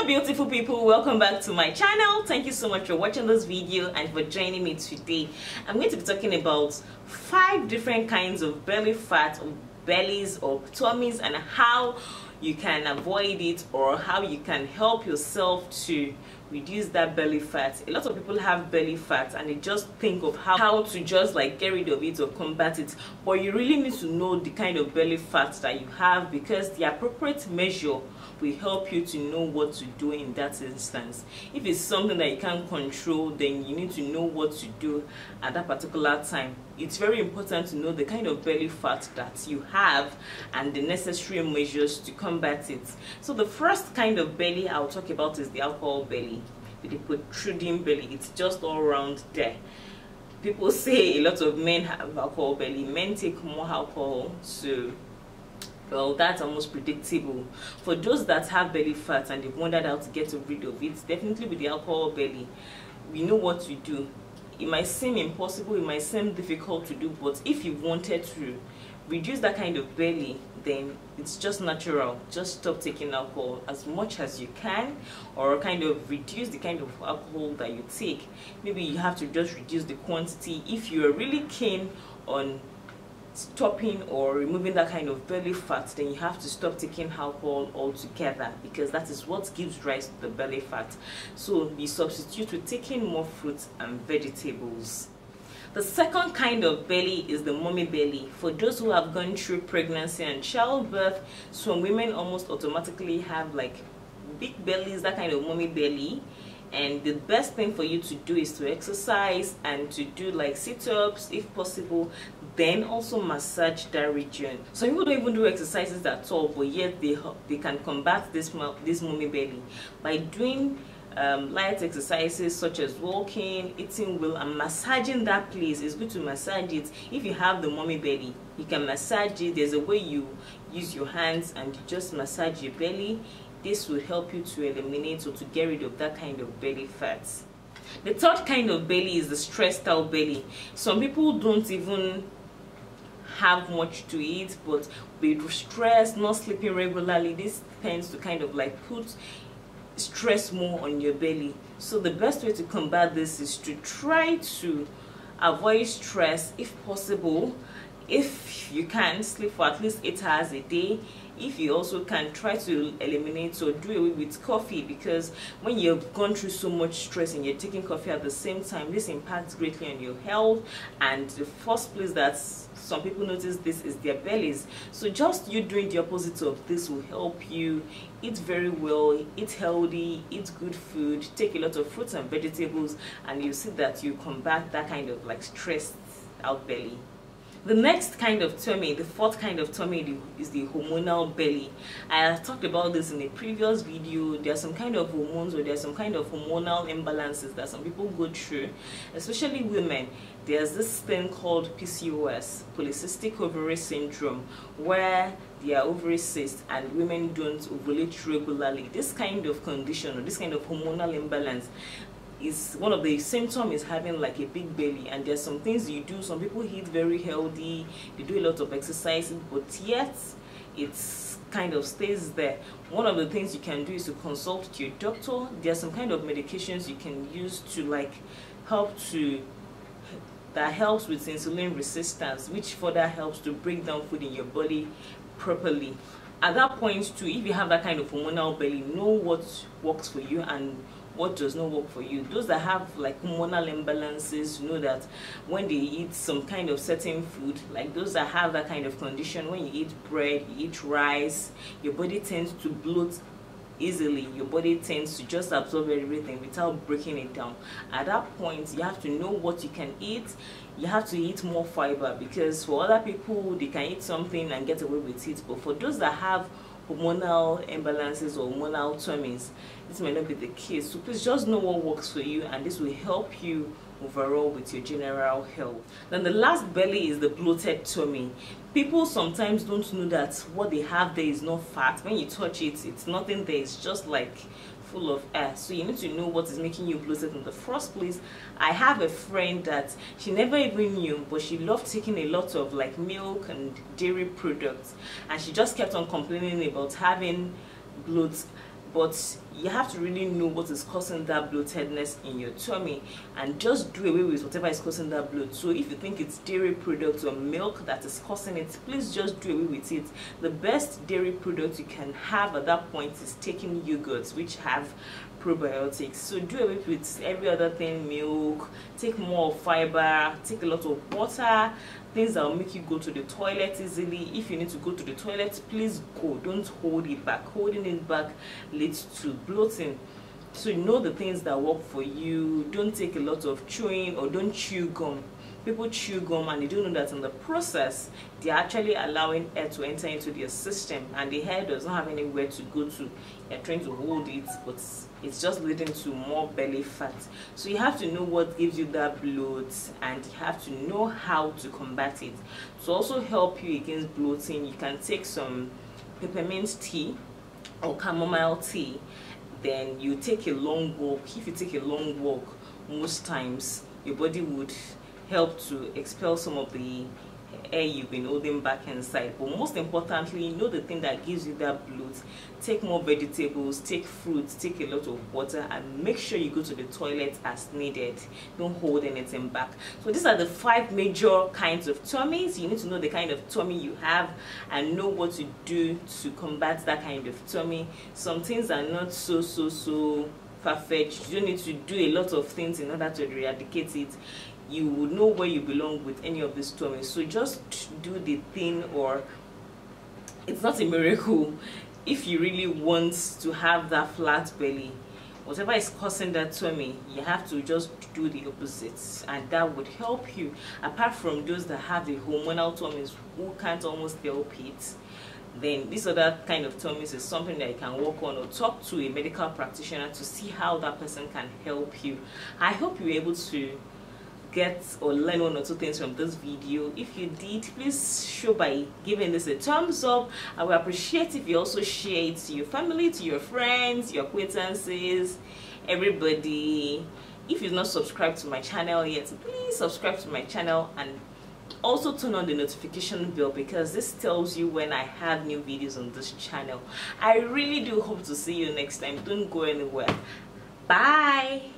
Hello beautiful people, welcome back to my channel. Thank you so much for watching this video and for joining me today. I'm going to be talking about 5 different kinds of belly fat, or bellies or tummies, and how you can avoid it or how you can help yourself to reduce that belly fat. A lot of people have belly fat and they just think of how to just like get rid of it or combat it, but you really need to know the kind of belly fat that you have, because the appropriate measure will help you to know what to do in that instance. If it's something that you can't control, then you need to know what to do at that particular time. It's very important to know the kind of belly fat that you have and the necessary measures to combat it. So the first kind of belly I'll talk about is the alcohol belly, with the protruding belly. It's just all around there. People say a lot of men have alcohol belly. Men take more alcohol, so well, that's almost predictable. For those that have belly fat and they've wondered how to get rid of it, definitely with the alcohol belly, we know what to do. It might seem impossible, it might seem difficult to do, but if you wanted to reduce that kind of belly, then it's just natural. Just stop taking alcohol as much as you can, or kind of reduce the kind of alcohol that you take. Maybe you have to just reduce the quantity. If you are really keen on stopping or removing that kind of belly fat, then you have to stop taking alcohol altogether, because that is what gives rise to the belly fat. So you substitute with taking more fruits and vegetables. The second kind of belly is the mommy belly. For those who have gone through pregnancy and childbirth, some women almost automatically have like big bellies, that kind of mommy belly. And the best thing for you to do is to exercise and to do like sit-ups if possible, then also massage that region. Some people don't even do exercises at all, but yet they can combat this mommy belly by doing light exercises such as walking, eating well, and massaging that place. It's good to massage it. If you have the mommy belly, you can massage it. There's a way you use your hands and you just massage your belly. This will help you to eliminate or to get rid of that kind of belly fat. The third kind of belly is the stressed out belly. Some people don't even have much to eat, but with stress, not sleeping regularly, this tends to kind of like put stress more on your belly. So the best way to combat this is to try to avoid stress if possible. If you can, sleep for at least 8 hours a day. If you also can, try to eliminate or do away with coffee, because when you've gone through so much stress and you're taking coffee at the same time, this impacts greatly on your health. And the first place that some people notice this is their bellies. So just you doing the opposite of this will help you. Eat very well, eat healthy, eat good food, take a lot of fruits and vegetables, and you see that you combat that kind of like stressed out belly. The next kind of tummy, the fourth kind of tummy, is the hormonal belly. I talked about this in a previous video. There are some kind of hormones, or there are some kind of hormonal imbalances that some people go through, especially women. There's this thing called PCOS, polycystic ovary syndrome, where there are ovary cysts and women don't ovulate regularly. This kind of condition, or this kind of hormonal imbalance, is one of the symptoms is having like a big belly. And there's some things you do. Some people eat very healthy, they do a lot of exercise, but yet it's kind of stays there. One of the things you can do is to consult your doctor. There's some kind of medications you can use to like that helps with insulin resistance, which further helps to break down food in your body properly. At that point too, if you have that kind of hormonal belly, know what works for you and what does not work for you. Those that have like hormonal imbalances know that when they eat some kind of certain food, like those that have that kind of condition, when you eat bread, you eat rice, your body tends to bloat easily. Your body tends to just absorb everything without breaking it down. At that point, you have to know what you can eat. You have to eat more fiber, because for other people, they can eat something and get away with it, but for those that have hormonal imbalances or hormonal tummies, this may not be the case. So please just know what works for you, and this will help you overall with your general health. Then the last belly is the bloated tummy. People sometimes don't know that what they have there is not fat. When you touch it, it's nothing there, it's just like full of air. So you need to know what is making you bloated in the first place. I have a friend that she never even knew, but she loved taking a lot of like milk and dairy products, and she just kept on complaining about having bloat. but you have to really know what is causing that bloatedness in your tummy, and just do away with whatever is causing that bloat. So if you think it's dairy products or milk that is causing it, please just do away with it. The best dairy product you can have at that point is taking yogurts, which have probiotics. So do away with every other thing, milk, take more fiber, take a lot of water, things that will make you go to the toilet easily. If you need to go to the toilet, please go, don't hold it back. Holding it back leads to bloating. So know the things that work for you. Don't take a lot of chewing, or don't chew gum. People chew gum and they don't know that in the process they're actually allowing air to enter into their system, and the hair does not have anywhere to go to. You're trying to hold it, but it's just leading to more belly fat. So you have to know what gives you that bloat, and you have to know how to combat it. To also help you against bloating, you can take some peppermint tea or chamomile tea. Then you take a long walk. If you take a long walk, most times your body would help to expel some of the air you've been holding back inside. But most importantly, know the thing that gives you that bloat. Take more vegetables, take fruits, take a lot of water, and make sure you go to the toilet as needed. Don't hold anything back. So these are the 5 major kinds of tummies. You need to know the kind of tummy you have and know what to do to combat that kind of tummy. Some things are not so far-fetched. You don't need to do a lot of things in order to eradicate it. You would know where you belong with any of these tummies. So just do the thing, or it's not a miracle. If you really want to have that flat belly, whatever is causing that tummy, you have to just do the opposite, and that would help you. Apart from those that have the hormonal tummies who can't almost help it, then this other kind of tummies is something that you can work on, or talk to a medical practitioner to see how that person can help you. I hope you were able to get or learn 1 or 2 things from this video. If you did, please show by giving this a thumbs up. I will appreciate if you also share it to your family, to your friends, your acquaintances, everybody. If you've not subscribed to my channel yet, please subscribe to my channel, and also turn on the notification bell, because this tells you when I have new videos on this channel. I really do hope to see you next time. Don't go anywhere. Bye.